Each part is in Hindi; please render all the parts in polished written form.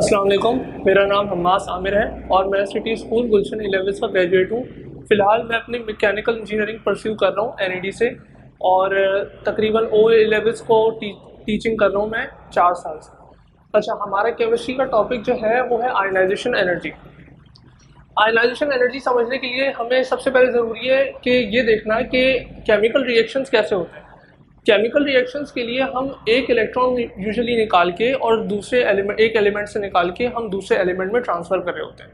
अस्सलाम वालेकुम। मेरा नाम हम्मास आमिर है और मैं सिटी स्कूल गुलशन 11 का ग्रेजुएट हूँ। फ़िलहाल मैं अपनी मैकेनिकल इंजीनियरिंग परस्यू कर रहा हूँ एनईडी से और तकरीबन ओ लेवल्स को टीचिंग कर रहा हूँ मैं 4 साल से। अच्छा, हमारा केमिस्ट्री का टॉपिक जो है वो है आयनाइजेशन एनर्जी। आयनाइजेशन एनर्जी समझने के लिए हमें सबसे पहले ज़रूरी है कि ये देखना है कि केमिकल रिएक्शंस कैसे होते हैं। केमिकल रिएक्शंस के लिए हम एक इलेक्ट्रॉन यूजुअली निकाल के और दूसरे एलिमेंट एक एलिमेंट से निकाल के हम दूसरे एलिमेंट में ट्रांसफ़र कर रहे होते हैं।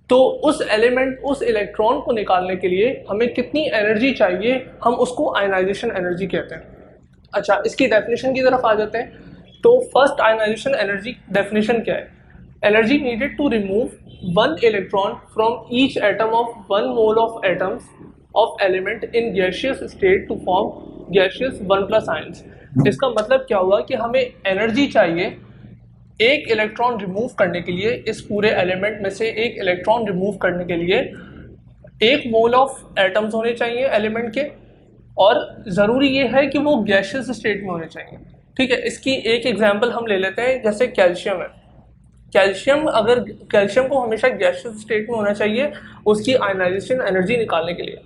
तो उस इलेक्ट्रॉन को निकालने के लिए हमें कितनी एनर्जी चाहिए, हम उसको आयनाइजेशन एनर्जी कहते हैं। अच्छा, इसकी डेफिनेशन की तरफ आ जाते हैं। तो फर्स्ट आयनाइजेशन एनर्जी डेफिनेशन क्या है? Energy needed to remove one electron from each atom of one mole of atoms of element in gaseous state to form gaseous one plus ions. इसका मतलब क्या हुआ कि हमें एनर्जी चाहिए एक इलेक्ट्रॉन रिमूव करने के लिए, इस पूरे एलिमेंट में से एक इलेक्ट्रॉन रिमूव करने के लिए 1 मोल ऑफ एटम्स होने चाहिए एलिमेंट के, और ज़रूरी ये है कि वो गैसियस स्टेट में होने चाहिए। ठीक है, इसकी एक एग्जांपल हम ले लेते हैं, जैसे कैल्शियम है। कैल्शियम को हमेशा गैसियस स्टेट में होना चाहिए उसकी आयनाइजेशन एनर्जी निकालने के लिए।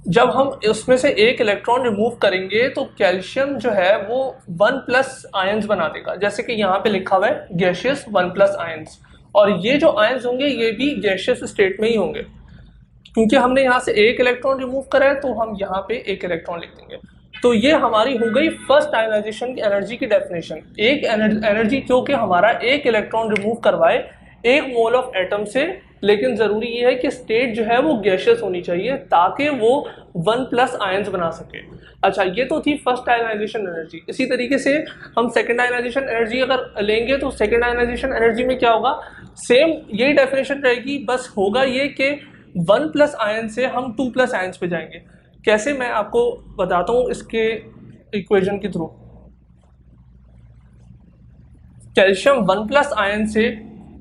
जब हम उसमें से एक इलेक्ट्रॉन रिमूव करेंगे तो कैल्शियम जो है वो 1 प्लस आयंस बना देगा, जैसे कि यहाँ पे लिखा हुआ है गैसियस 1 प्लस आयंस। और ये जो आयंस होंगे ये भी गैसियस स्टेट में ही होंगे, क्योंकि हमने यहाँ से एक इलेक्ट्रॉन रिमूव करा है तो हम यहाँ पे एक इलेक्ट्रॉन लिख देंगे। तो ये हमारी हो गई फर्स्ट आयनाइजेशन एनर्जी की डेफिनेशन। एक एनर्जी जो कि हमारा एक इलेक्ट्रॉन रिमूव करवाए 1 मोल ऑफ एटम से, लेकिन ज़रूरी ये है कि स्टेट जो है वो गैसियस होनी चाहिए ताकि वो 1 प्लस आयंस बना सके। अच्छा, ये तो थी फर्स्ट आयनाइजेशन एनर्जी। इसी तरीके से हम सेकेंड आयनाइजेशन एनर्जी अगर लेंगे तो सेकेंड आयनाइजेशन एनर्जी में क्या होगा, सेम यही डेफिनेशन रहेगी, बस होगा ये कि 1 प्लस आयन से हम 2 प्लस आयंस पे जाएंगे। कैसे, मैं आपको बताता हूँ इसके इक्वेशन के थ्रू। कैल्शियम 1 प्लस आयन से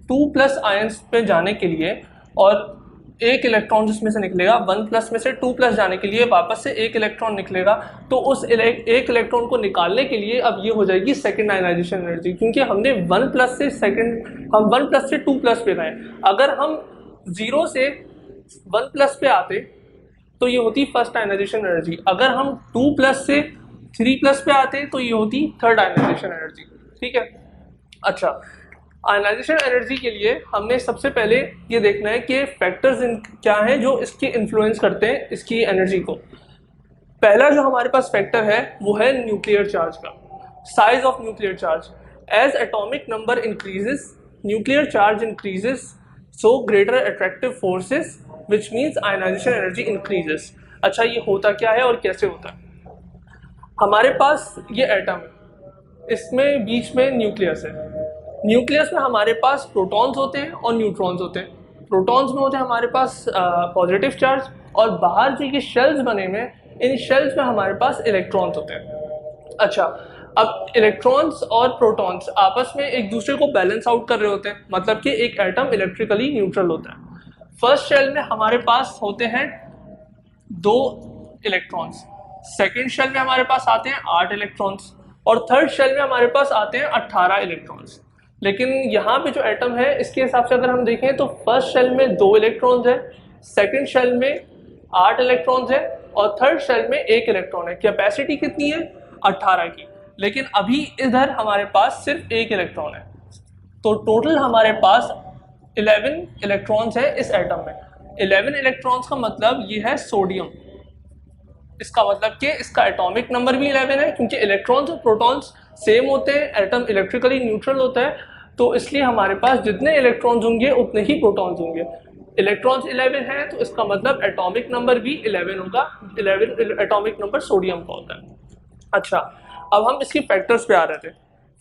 2 प्लस आयंस पे जाने के लिए और एक इलेक्ट्रॉन जिसमें से निकलेगा 1 प्लस में से 2 प्लस जाने के लिए वापस से एक इलेक्ट्रॉन निकलेगा, तो उस एक इलेक्ट्रॉन को निकालने के लिए अब ये हो जाएगी सेकेंड आयनाइजेशन एनर्जी, क्योंकि हमने 1 प्लस से 2 प्लस पे गए। अगर हम 0 से 1 प्लस पे आते तो ये होती फर्स्ट आयनाइजेशन एनर्जी। अगर हम 2 प्लस से 3 प्लस पे आते तो ये होती थर्ड आयनाइजेशन एनर्जी। ठीक है। अच्छा, आयनाइजेशन एनर्जी के लिए हमने सबसे पहले ये देखना है कि फैक्टर्स क्या हैं जो इसकी इन्फ्लुएंस करते हैं इसकी एनर्जी को। पहला जो हमारे पास फैक्टर है वो है न्यूक्लियर चार्ज का, size of nuclear charge. As atomic number increases nuclear charge increases, so greater attractive forces which means ionisation energy increases. अच्छा, ये होता क्या है और कैसे होता है? हमारे पास ये एटम है, इसमें बीच में न्यूक्लियस है। न्यूक्लियस में हमारे पास प्रोटॉन्स होते हैं और न्यूट्रॉन्स होते हैं। प्रोटॉन्स में होते हैं हमारे पास पॉजिटिव चार्ज, और बाहर जो ये शेल्स बने हुए हैं इन शेल्स में हमारे पास इलेक्ट्रॉन्स होते हैं। अच्छा, अब इलेक्ट्रॉन्स और प्रोटॉन्स आपस में एक दूसरे को बैलेंस आउट कर रहे होते हैं, मतलब कि एक एटम इलेक्ट्रिकली न्यूट्रल होता है। फर्स्ट शेल में हमारे पास होते हैं 2 इलेक्ट्रॉन्स, सेकेंड शेल में हमारे पास आते हैं 8 इलेक्ट्रॉन्स, और थर्ड शेल में हमारे पास आते हैं 18 इलेक्ट्रॉन्स। लेकिन यहाँ पे जो एटम है इसके हिसाब से अगर हम देखें तो फर्स्ट शेल में 2 इलेक्ट्रॉन्स है, सेकेंड शेल में 8 इलेक्ट्रॉन्स है, और थर्ड शेल में 1 इलेक्ट्रॉन है। कैपेसिटी कितनी है? 18 की। लेकिन अभी इधर हमारे पास सिर्फ 1 इलेक्ट्रॉन है, तो टोटल हमारे पास 11 इलेक्ट्रॉन्स है इस एटम में। 11 इलेक्ट्रॉन्स का मतलब ये है सोडियम। इसका मतलब कि इसका एटॉमिक नंबर भी 11 है, क्योंकि इलेक्ट्रॉन्स और प्रोटॉन्स सेम होते हैं, एटम इलेक्ट्रिकली न्यूट्रल होता है, तो इसलिए हमारे पास जितने इलेक्ट्रॉन्स होंगे उतने ही प्रोटॉन्स होंगे। इलेक्ट्रॉन्स 11 हैं तो इसका मतलब एटॉमिक नंबर भी 11 होगा। 11 एटॉमिक नंबर सोडियम का होता है। अच्छा, अब हम इसकी फैक्टर्स पे आ रहे थे।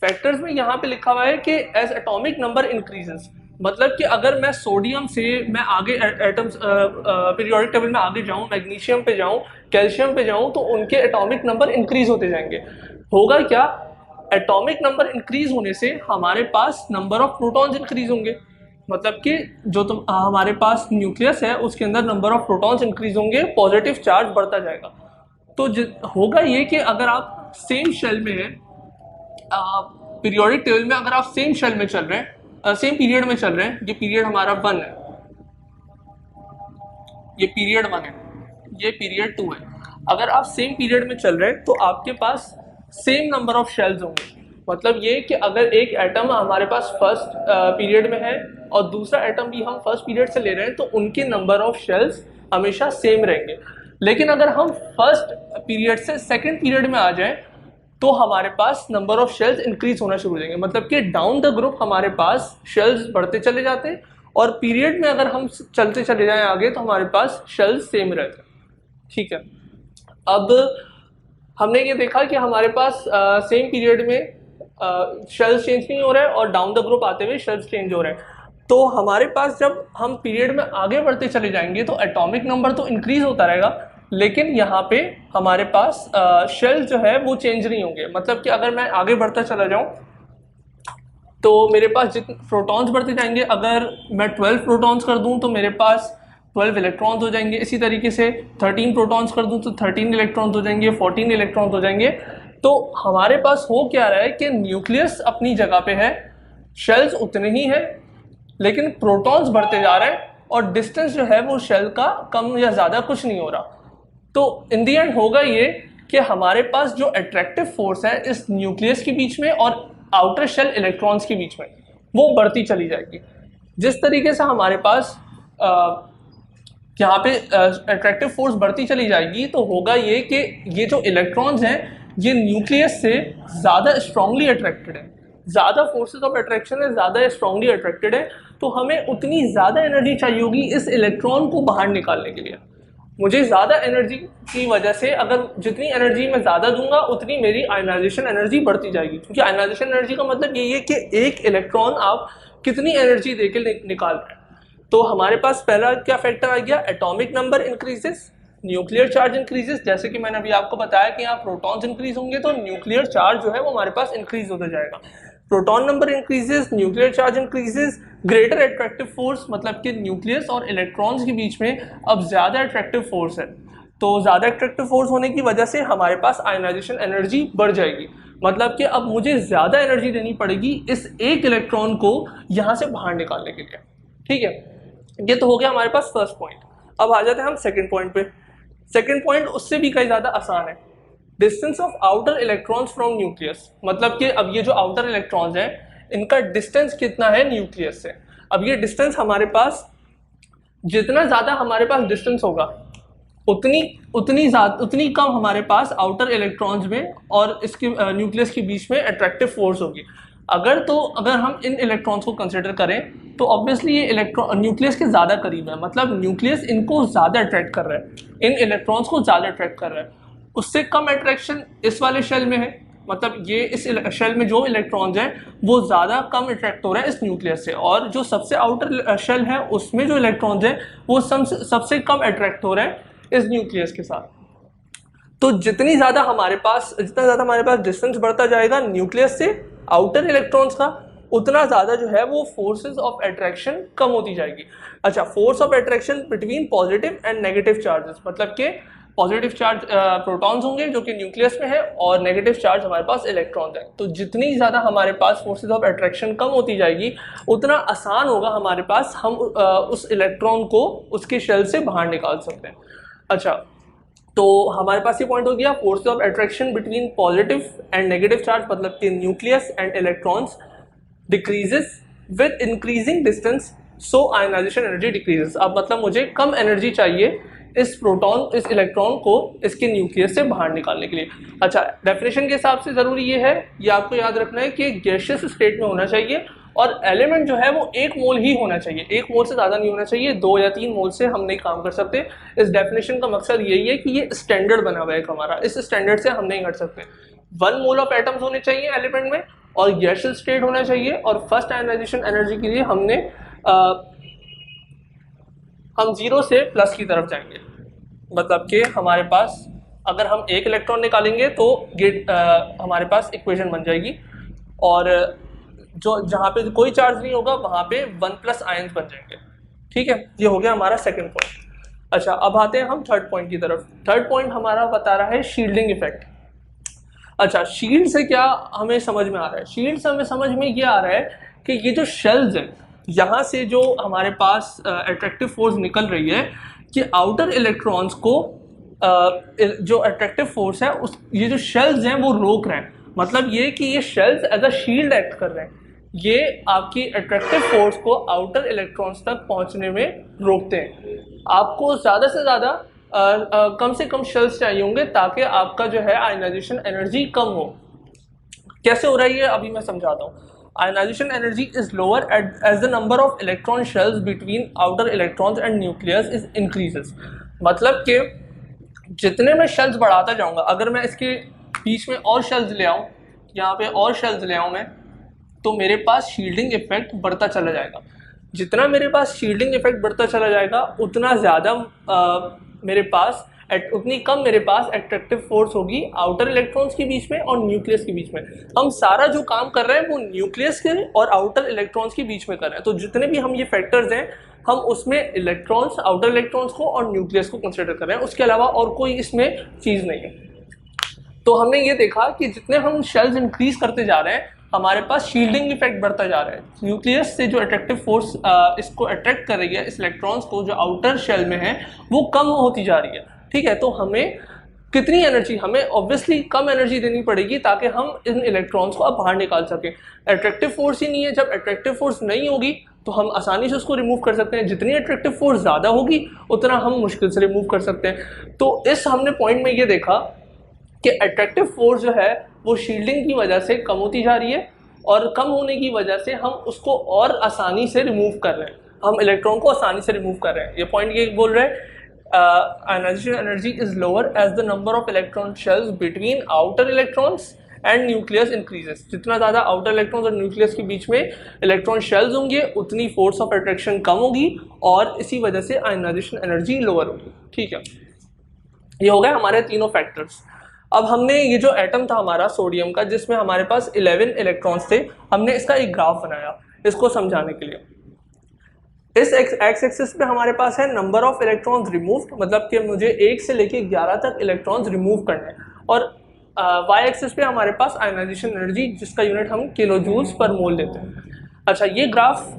फैक्टर्स में यहाँ पे लिखा हुआ है कि एज एटॉमिक नंबर इंक्रीजेस, मतलब कि अगर मैं सोडियम से मैं आगे एटम्स पीरियोडिक टेबल में आगे जाऊँ, मैग्नीशियम पे जाऊँ, कैल्शियम पे जाऊँ, तो उनके एटॉमिक नंबर इंक्रीज होते जाएंगे। होगा क्या, एटॉमिक नंबर इंक्रीज होने से हमारे पास नंबर ऑफ प्रोटॉन्स इंक्रीज होंगे, मतलब कि जो हमारे पास न्यूक्लियस है उसके अंदर नंबर ऑफ प्रोटॉन्स इंक्रीज होंगे, पॉजिटिव चार्ज बढ़ता जाएगा। तो होगा ये कि अगर आप सेम शेल में हैं, पीरियोडिक टेबल में अगर आप सेम शेल में चल रहे हैं सेम पीरियड में चल रहे हैं, ये पीरियड हमारा 1 है, ये पीरियड 1 है, ये पीरियड 2 है। अगर आप सेम पीरियड में चल रहे हैं तो आपके पास सेम नंबर ऑफ शेल्स होंगे। मतलब ये कि अगर एक एटम हमारे पास फर्स्ट पीरियड में है और दूसरा एटम भी हम फर्स्ट पीरियड से ले रहे हैं तो उनके नंबर ऑफ शेल्स हमेशा सेम रहेंगे। लेकिन अगर हम फर्स्ट पीरियड से सेकंड पीरियड में आ जाएं तो हमारे पास नंबर ऑफ शेल्स इंक्रीज होना शुरू हो जाएंगे। मतलब कि डाउन द ग्रुप हमारे पास शेल्स बढ़ते चले जाते हैं और पीरियड में अगर हम चलते चले जाएं आगे तो हमारे पास शेल्स सेम रहते हैं। ठीक है, अब हमने ये देखा कि हमारे पास सेम पीरियड में शेल्स चेंज नहीं हो रहा है और डाउन द ग्रुप आते हुए शेल्स चेंज हो रहे हैं। तो हमारे पास जब हम पीरियड में आगे बढ़ते चले जाएंगे तो एटॉमिक नंबर तो इंक्रीज होता रहेगा, लेकिन यहाँ पे हमारे पास शेल्स जो है वो चेंज नहीं होंगे। मतलब कि अगर मैं आगे बढ़ता चला जाऊँ तो मेरे पास जितने प्रोटॉन्स बढ़ते जाएंगे, अगर मैं 12 प्रोटॉन्स कर दूं तो मेरे पास 12 इलेक्ट्रॉन्स हो जाएंगे। इसी तरीके से 13 प्रोटॉन्स कर दूं तो 13 इलेक्ट्रॉन्स हो जाएंगे, 14 इलेक्ट्रॉन्स हो जाएंगे। तो हमारे पास हो क्या रहा है कि न्यूक्लियस अपनी जगह पे है, शेल्स उतने ही हैं, लेकिन प्रोटॉन्स बढ़ते जा रहे हैं और डिस्टेंस जो है वो शेल का कम या ज़्यादा कुछ नहीं हो रहा। तो इन दी एंड होगा ये कि हमारे पास जो अट्रैक्टिव फोर्स है इस न्यूक्लियस के बीच में और आउटर शेल इलेक्ट्रॉन्स के बीच में वो बढ़ती चली जाएगी। जिस तरीके से हमारे पास यहाँ पे अट्रैक्टिव फोर्स बढ़ती चली जाएगी तो होगा ये कि ये जो इलेक्ट्रॉन्स हैं ये न्यूक्लियस से ज़्यादा स्ट्रांगली अट्रैक्टेड है, ज़्यादा फोर्सेस ऑफ अट्रैक्शन है, ज़्यादा स्ट्रांगली अट्रैक्टेड है। तो हमें उतनी ज़्यादा एनर्जी चाहिए होगी इस इलेक्ट्रॉन को बाहर निकालने के लिए। मुझे ज़्यादा एनर्जी की वजह से अगर जितनी एनर्जी मैं ज़्यादा दूंगा उतनी मेरी आयनाइजेशन एनर्जी बढ़ती जाएगी, क्योंकि आयनाइजेशन एनर्जी का मतलब यही है कि एक इलेक्ट्रॉन आप कितनी एनर्जी देके निकाल रहे हैं। तो हमारे पास पहला क्या फैक्टर आ गया, atomic number increases, nuclear charge increases. जैसे कि मैंने अभी आपको बताया कि यहाँ प्रोटॉन्स इंक्रीज होंगे तो न्यूक्लियर चार्ज जो है वो हमारे पास इंक्रीज होता जाएगा। Proton number increases, nuclear charge increases, greater attractive force, मतलब कि न्यूक्लियस और इलेक्ट्रॉन्स के बीच में अब ज़्यादा अट्रैक्टिव फोर्स है। तो ज़्यादा अट्रैक्टिव फोर्स होने की वजह से हमारे पास आयनाइजेशन एनर्जी बढ़ जाएगी। मतलब कि अब मुझे ज़्यादा एनर्जी देनी पड़ेगी इस एक इलेक्ट्रॉन को यहाँ से बाहर निकालने के लिए। ठीक है, ये तो हो गया हमारे पास फर्स्ट पॉइंट। अब आ जाते हैं हम सेकेंड पॉइंट पे। सेकेंड पॉइंट उससे भी कई ज़्यादा आसान है, distance of outer electrons from nucleus. मतलब कि अब ये जो आउटर इलेक्ट्रॉन्स हैं इनका डिस्टेंस कितना है न्यूक्लियस से। अब ये डिस्टेंस हमारे पास जितना ज़्यादा हमारे पास डिस्टेंस होगा उतनी कम हमारे पास आउटर इलेक्ट्रॉन्स में और इसके न्यूक्लियस के बीच में अट्रैक्टिव फोर्स होगी। अगर हम इन इलेक्ट्रॉन्स को कंसिडर करें तो ऑब्वियसली ये इलेक्ट्रॉन न्यूक्लियस के ज़्यादा करीब है, मतलब न्यूक्लियस इनको ज़्यादा अट्रैक्ट कर रहा है, इन इलेक्ट्रॉन्स को ज़्यादा अट्रैक्ट कर रहा है। उससे कम अट्रैक्शन इस वाले शेल में है, मतलब ये इस शेल में जो इलेक्ट्रॉन्स हैं वो ज़्यादा कम अट्रैक्ट हो रहे हैं इस न्यूक्लियस से, और जो सबसे आउटर शेल है उसमें जो इलेक्ट्रॉन्स हैं वो सबसे कम अट्रैक्ट हो रहे हैं इस न्यूक्लियस के साथ। तो जितना ज़्यादा हमारे पास डिस्टेंस बढ़ता जाएगा न्यूक्लियस से आउटर इलेक्ट्रॉन्स का, उतना ज़्यादा जो है वो फोर्सेस ऑफ अट्रैक्शन कम होती जाएगी। अच्छा, force of attraction between positive and negative charges, मतलब कि पॉजिटिव चार्ज प्रोटॉन्स होंगे जो कि न्यूक्लियस में है और नेगेटिव चार्ज हमारे पास इलेक्ट्रॉन्स हैं। तो जितनी ज़्यादा हमारे पास फोर्सेस ऑफ अट्रैक्शन कम होती जाएगी उतना आसान होगा हमारे पास हम उस इलेक्ट्रॉन को उसके शेल से बाहर निकाल सकते हैं। अच्छा, तो हमारे पास ये पॉइंट हो गया force of attraction between positive and negative charge, मतलब कि nucleus and electrons decreases with increasing distance, so ionisation energy decreases. अब मतलब मुझे कम एनर्जी चाहिए इस इलेक्ट्रॉन को इसके न्यूक्लियस से बाहर निकालने के लिए। अच्छा, डेफिनेशन के हिसाब से ज़रूरी ये है, ये आपको याद रखना है कि गैसियस स्टेट में होना चाहिए और एलिमेंट जो है वो 1 मोल ही होना चाहिए, 1 मोल से ज़्यादा नहीं होना चाहिए। 2 या 3 मोल से हम नहीं काम कर सकते। इस डेफिनेशन का मकसद यही है कि ये स्टैंडर्ड बना हुआ है हमारा, इस स्टैंडर्ड से हम नहीं हट सकते। 1 मोल ऑफ एटम्स होने चाहिए एलिमेंट में और गैसियस स्टेट होना चाहिए, और फर्स्ट आयनाइजेशन एनर्जी के लिए हम 0 से प्लस की तरफ जाएंगे। मतलब कि हमारे पास अगर हम 1 इलेक्ट्रॉन निकालेंगे तो हमारे पास इक्वेशन बन जाएगी, और जो जहाँ पे कोई चार्ज नहीं होगा वहाँ पे 1+ आयंस बन जाएंगे। ठीक है, ये हो गया हमारा सेकंड पॉइंट। अच्छा, अब आते हैं हम थर्ड पॉइंट की तरफ। थर्ड पॉइंट हमारा बता रहा है शील्डिंग इफेक्ट। अच्छा, शील्ड से क्या हमें समझ में आ रहा है? शील्ड से हमें समझ में ये आ रहा है कि ये जो शेल्स हैं यहाँ से जो हमारे पास अट्रैक्टिव फोर्स निकल रही है कि आउटर इलेक्ट्रॉन्स को जो अट्रैक्टिव फोर्स है उस ये जो शेल्स हैं वो रोक रहे हैं। मतलब ये कि ये shells as a shield act कर रहे हैं, ये आपकी अट्रैक्टिव फोर्स को आउटर इलेक्ट्रॉन्स तक पहुंचने में रोकते हैं। आपको ज़्यादा से ज़्यादा कम से कम शेल्स चाहिए होंगे ताकि आपका जो है आयनाइजेशन एनर्जी कम हो। कैसे हो रहा है ये अभी मैं समझाता हूँ। Ionisation energy is lower as the number of electron shells between outer electrons and nucleus is increases. मतलब कि जितने मैं शेल्स बढ़ाता जाऊँगा, अगर मैं इसके बीच में और शेल्स ले आऊँ, यहाँ पे और शेल्स ले आऊँ मैं, तो मेरे पास शील्डिंग इफेक्ट बढ़ता चला जाएगा। जितना मेरे पास शील्डिंग इफेक्ट बढ़ता चला जाएगा उतना ज़्यादा मेरे पास उतनी कम मेरे पास एट्रैक्टिव फोर्स होगी आउटर इलेक्ट्रॉन्स के बीच में और न्यूक्लियस के बीच में। हम सारा जो काम कर रहे हैं वो न्यूक्लियस के और आउटर इलेक्ट्रॉन्स के बीच में कर रहे हैं। तो जितने भी हम ये फैक्टर्स हैं हम उसमें इलेक्ट्रॉन्स, आउटर इलेक्ट्रॉन्स को और न्यूक्लियस को कंसिडर कर रहे हैं, उसके अलावा और कोई इसमें चीज़ नहीं है। तो हमने ये देखा कि जितने हम शेल्स इंक्रीज करते जा रहे हैं हमारे पास शील्डिंग इफेक्ट बढ़ता जा रहा है। न्यूक्लियस से जो अट्रैक्टिव फोर्स इसको अट्रैक्ट कर रही है, इस इलेक्ट्रॉन्स को जो आउटर शेल में है, वो कम होती जा रही है। ठीक है, तो हमें कितनी एनर्जी, हमें ऑब्वियसली कम एनर्जी देनी पड़ेगी ताकि हम इन इलेक्ट्रॉन्स को अब बाहर निकाल सकें। अट्रैक्टिव फोर्स ही नहीं है, जब अट्रैक्टिव फोर्स नहीं होगी तो हम आसानी से उसको रिमूव कर सकते हैं। जितनी अट्रैक्टिव फोर्स ज़्यादा होगी उतना हम मुश्किल से रिमूव कर सकते हैं। तो इस हमने पॉइंट में ये देखा कि अट्रैक्टिव फोर्स जो है वो शील्डिंग की वजह से कम होती जा रही है और कम होने की वजह से हम उसको और आसानी से रिमूव कर रहे हैं, हम इलेक्ट्रॉन को आसानी से रिमूव कर रहे हैं। ये पॉइंट ये बोल रहे हैं ionisation energy is lower as the number of electron shells between outer electrons and nucleus increases. जितना ज़्यादा आउटर इलेक्ट्रॉन्स और न्यूक्लियस के बीच में इलेक्ट्रॉन शेल्स होंगे उतनी फोर्स ऑफ अट्रैक्शन कम होगी और इसी वजह से आयनाइजेशन एनर्जी लोअर होगी। ठीक है, ये हो गए हमारे तीनों फैक्टर्स। अब हमने ये जो एटम था हमारा सोडियम का जिसमें हमारे पास 11 इलेक्ट्रॉन्स थे, हमने इसका एक ग्राफ बनाया इसको समझाने के लिए। इस एक्स एक्सिस पे हमारे पास है नंबर ऑफ इलेक्ट्रॉन्स रिमूव्ड, मतलब कि मुझे 1 से लेके 11 तक इलेक्ट्रॉन्स रिमूव करने हैं, और वाई एक्सिस पे हमारे पास आयनाइजेशन एनर्जी जिसका यूनिट हम किलो जूल्स पर मोल लेते हैं। अच्छा, ये ग्राफ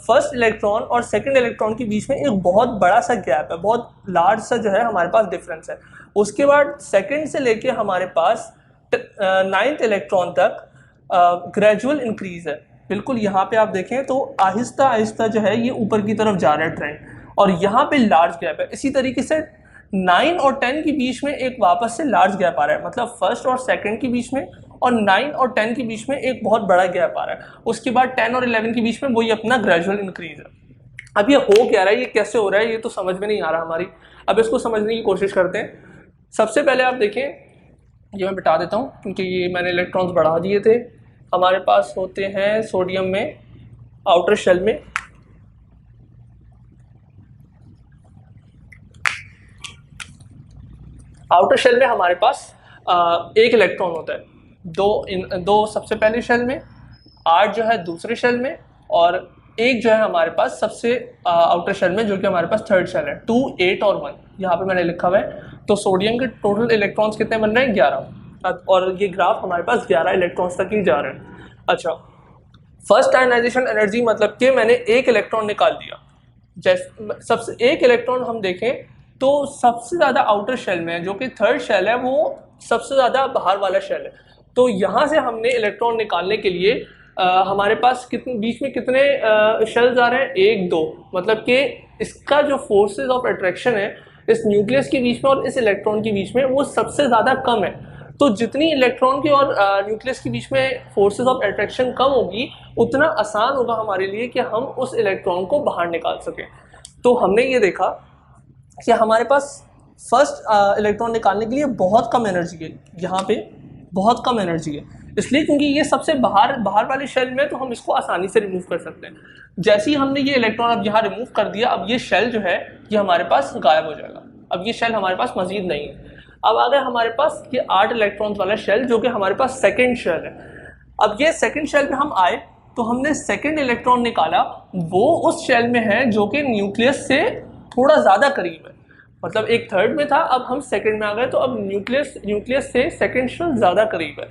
फर्स्ट इलेक्ट्रॉन और सेकंड इलेक्ट्रॉन के बीच में एक बहुत बड़ा सा गैप है, बहुत लार्ज सा जो है हमारे पास डिफरेंस है। उसके बाद सेकंड से लेके हमारे पास 9th इलेक्ट्रॉन तक ग्रेजुअल इंक्रीज है। बिल्कुल यहाँ पे आप देखें तो आहिस्ता आहिस्ता जो है ये ऊपर की तरफ जा रहा है ट्रेंड, और यहाँ पे लार्ज गैप है। इसी तरीके से 9 और 10 के बीच में एक वापस से लार्ज गैप आ रहा है, मतलब फर्स्ट और सेकंड के बीच में, और 9 और 10 के बीच में एक बहुत बड़ा गैप आ रहा है। उसके बाद 10 और 11 के बीच में वही अपना ग्रेजुअल इंक्रीज है। अब ये हो क्या रहा है, ये कैसे हो रहा है, ये तो समझ में नहीं आ रहा हमारी। अब इसको समझने की कोशिश करते हैं। सबसे पहले आप देखें, ये मैं बिठा देता हूँ क्योंकि ये मैंने इलेक्ट्रॉन्स बढ़ा दिए थे। हमारे पास होते हैं सोडियम में आउटर शेल में हमारे पास एक इलेक्ट्रॉन होता है, दो सबसे पहले शेल में, 8 जो है दूसरे शेल में, और एक जो है हमारे पास सबसे आउटर शेल में जो कि हमारे पास थर्ड शेल है। 2, 8 और 1 यहाँ पे मैंने लिखा हुआ है। तो सोडियम के टोटल इलेक्ट्रॉन्स कितने बन रहे हैं, 11, और ये ग्राफ हमारे पास 11 इलेक्ट्रॉन्स तक ही जा रहे हैं। अच्छा, फर्स्ट आयनाइजेशन एनर्जी मतलब कि मैंने एक इलेक्ट्रॉन निकाल दिया। जैसे सबसे एक इलेक्ट्रॉन हम देखें तो सबसे ज़्यादा आउटर शेल में है, जो कि थर्ड शेल है, वो सबसे ज़्यादा बाहर वाला शेल है। तो यहाँ से हमने इलेक्ट्रॉन निकालने के लिए हमारे पास बीच में कितने शेल्स आ रहे हैं, 1, 2, मतलब कि इसका जो फोर्सेस ऑफ अट्रैक्शन है इस न्यूक्लियस के बीच में और इस इलेक्ट्रॉन के बीच में वो सबसे ज़्यादा कम है। तो जितनी इलेक्ट्रॉन की और न्यूक्लियस के बीच में फोर्सेस ऑफ अट्रैक्शन कम होगी उतना आसान होगा हमारे लिए कि हम उस इलेक्ट्रॉन को बाहर निकाल सकें। तो हमने ये देखा कि हमारे पास फर्स्ट इलेक्ट्रॉन निकालने के लिए बहुत कम एनर्जी है, यहाँ पे बहुत कम एनर्जी है, इसलिए क्योंकि ये सबसे बाहर वाले शेल में, तो हम इसको आसानी से रिमूव कर सकते हैं। जैसे ही हमने ये इलेक्ट्रॉन अब यहाँ रिमूव कर दिया, अब ये शेल जो है ये हमारे पास गायब हो जाएगा। अब ये शेल हमारे पास मजीद नहीं है। अब आ गए हमारे पास ये 8 इलेक्ट्रॉन्स वाला शेल जो कि हमारे पास सेकंड शेल है। अब ये सेकंड शेल पे हम आए तो हमने सेकंड इलेक्ट्रॉन निकाला, वो उस शेल में है जो कि न्यूक्लियस से थोड़ा ज़्यादा करीब है, मतलब एक थर्ड में था, अब हम सेकंड में आ गए, तो अब न्यूक्लियस से सेकंड शेल ज़्यादा करीब है।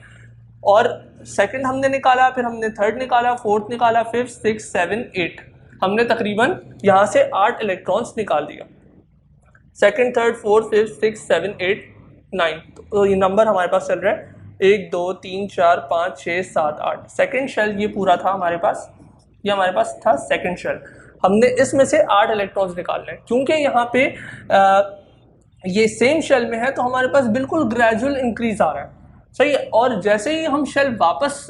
और सेकंड हमने निकाला, फिर हमने थर्ड निकाला, फोर्थ निकाला, फिफ्थ, सिक्स, सेवन, 8, हमने तकरीबन यहाँ से 8 इलेक्ट्रॉन्स निकाल दिया। Second, third, fourth, fifth, six, seven, 8, 9, तो ये नंबर हमारे पास चल रहा है 1 2 3 4 5 6 7 8। सेकेंड शेल ये पूरा था हमारे पास, ये हमारे पास था सेकेंड शेल। हमने इसमें से 8 इलेक्ट्रॉन्स निकालने हैं। क्योंकि यहाँ पे ये सेम शेल में है तो हमारे पास बिल्कुल ग्रेजुअल इंक्रीज आ रहा है, सही है। और जैसे ही हम शेल वापस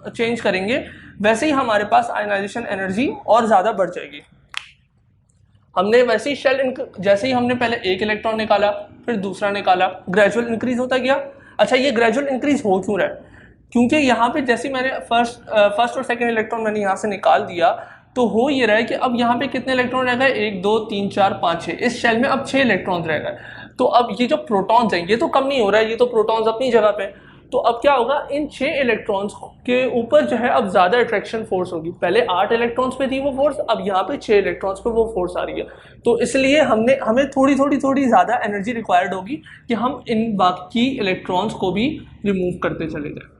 चेंज करेंगे वैसे ही हमारे पास आयनाइजेशन एनर्जी और ज़्यादा बढ़ जाएगी। हमने वैसे ही जैसे ही हमने पहले एक इलेक्ट्रॉन निकाला, फिर दूसरा निकाला, ग्रेजुअल इंक्रीज होता गया। अच्छा, ये ग्रेजुअल इंक्रीज हो क्यों रहा है? क्योंकि यहाँ पे जैसे मैंने फर्स्ट और सेकंड इलेक्ट्रॉन मैंने यहाँ से निकाल दिया, तो हो ये रहा है कि अब यहाँ पे कितने इलेक्ट्रॉन रह गए? 1 2 3 4 5 6। इस शेल में अब 6 इलेक्ट्रॉन रह गए। तो अब ये जो प्रोटॉन्स हैं ये तो कम नहीं हो रहा है, ये तो प्रोटॉन्स अपनी जगह पे। तो अब क्या होगा, इन 6 इलेक्ट्रॉन्स के ऊपर जो है अब ज़्यादा अट्रैक्शन फोर्स होगी। पहले 8 इलेक्ट्रॉन्स पे थी वो फोर्स, अब यहाँ पे 6 इलेक्ट्रॉन्स पे वो फोर्स आ रही है। तो इसलिए हमें थोड़ी ज़्यादा एनर्जी रिक्वायर्ड होगी कि हम इन बाकी इलेक्ट्रॉन्स को भी रिमूव करते चले जाए।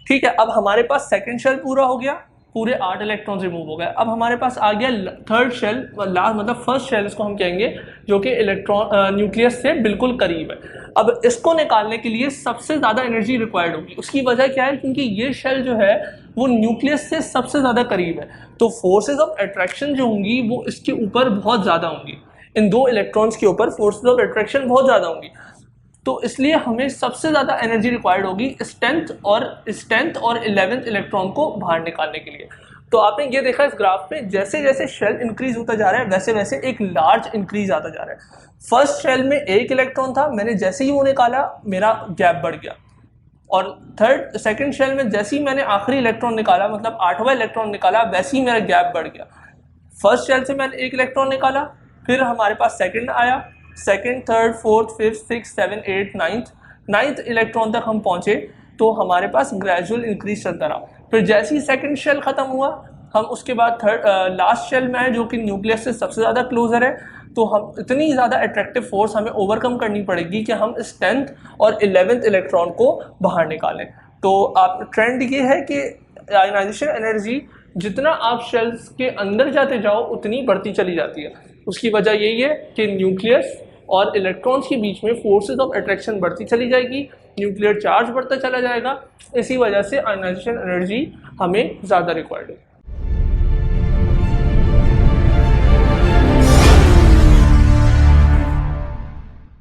ठीक है, अब हमारे पास सेकेंड शेल पूरा हो गया, पूरे 8 इलेक्ट्रॉन्स रिमूव हो गए। अब हमारे पास आ गया थर्ड शेल, लास्ट मतलब फर्स्ट शेल इसको हम कहेंगे, जो कि इलेक्ट्रॉन न्यूक्लियस से बिल्कुल करीब है। अब इसको निकालने के लिए सबसे ज़्यादा एनर्जी रिक्वायर्ड होगी। उसकी वजह क्या है? क्योंकि ये शेल जो है वो न्यूक्लियस से सबसे ज़्यादा करीब है, तो फोर्सेज ऑफ अट्रैक्शन जो होंगी वो इसके ऊपर बहुत ज़्यादा होंगी। इन 2 इलेक्ट्रॉन्स के ऊपर फोर्सेज ऑफ अट्रैक्शन बहुत ज़्यादा होंगी। तो इसलिए हमें सबसे ज़्यादा एनर्जी रिक्वायर्ड होगी स्ट्रेंथ और 11th इलेक्ट्रॉन को बाहर निकालने के लिए। तो आपने ये देखा इस ग्राफ पे, जैसे जैसे शेल इंक्रीज होता जा रहा है वैसे वैसे एक लार्ज इंक्रीज आता जा रहा है। फर्स्ट शेल में 1 इलेक्ट्रॉन था, मैंने जैसे ही वो निकाला मेरा गैप बढ़ गया। और सेकंड शेल में जैसे ही मैंने आखिरी इलेक्ट्रॉन निकाला, मतलब 8वां इलेक्ट्रॉन निकाला, वैसे ही मेरा गैप बढ़ गया। फर्स्ट शेल से मैंने 1 इलेक्ट्रॉन निकाला, फिर हमारे पास सेकंड आया, second, third, fourth, fifth, six, seven, 8, 9th electron तक हम पहुंचे, तो हमारे पास ग्रेजुअल इंक्रीज चलता रहा। फिर जैसे ही सेकंड शेल खत्म हुआ, हम उसके बाद लास्ट शेल में आए जो कि न्यूक्लियस से सबसे ज़्यादा क्लोजर है। तो हम इतनी ज़्यादा अट्रैक्टिव फोर्स हमें ओवरकम करनी पड़ेगी कि हम इस 10th और 11th इलेक्ट्रॉन को बाहर निकालें। तो आप ट्रेंड ये है कि आयनाइजेशन एनर्जी जितना आप शेल्स के अंदर जाते जाओ उतनी बढ़ती चली जाती है। उसकी वजह यही है कि न्यूक्लियस और इलेक्ट्रॉन्स के बीच में फोर्सेस ऑफ अट्रैक्शन बढ़ती चली जाएगी, न्यूक्लियर चार्ज बढ़ता चला जाएगा। इसी वजह से आयनाइजेशन एनर्जी हमें ज़्यादा रिक्वायर्ड है।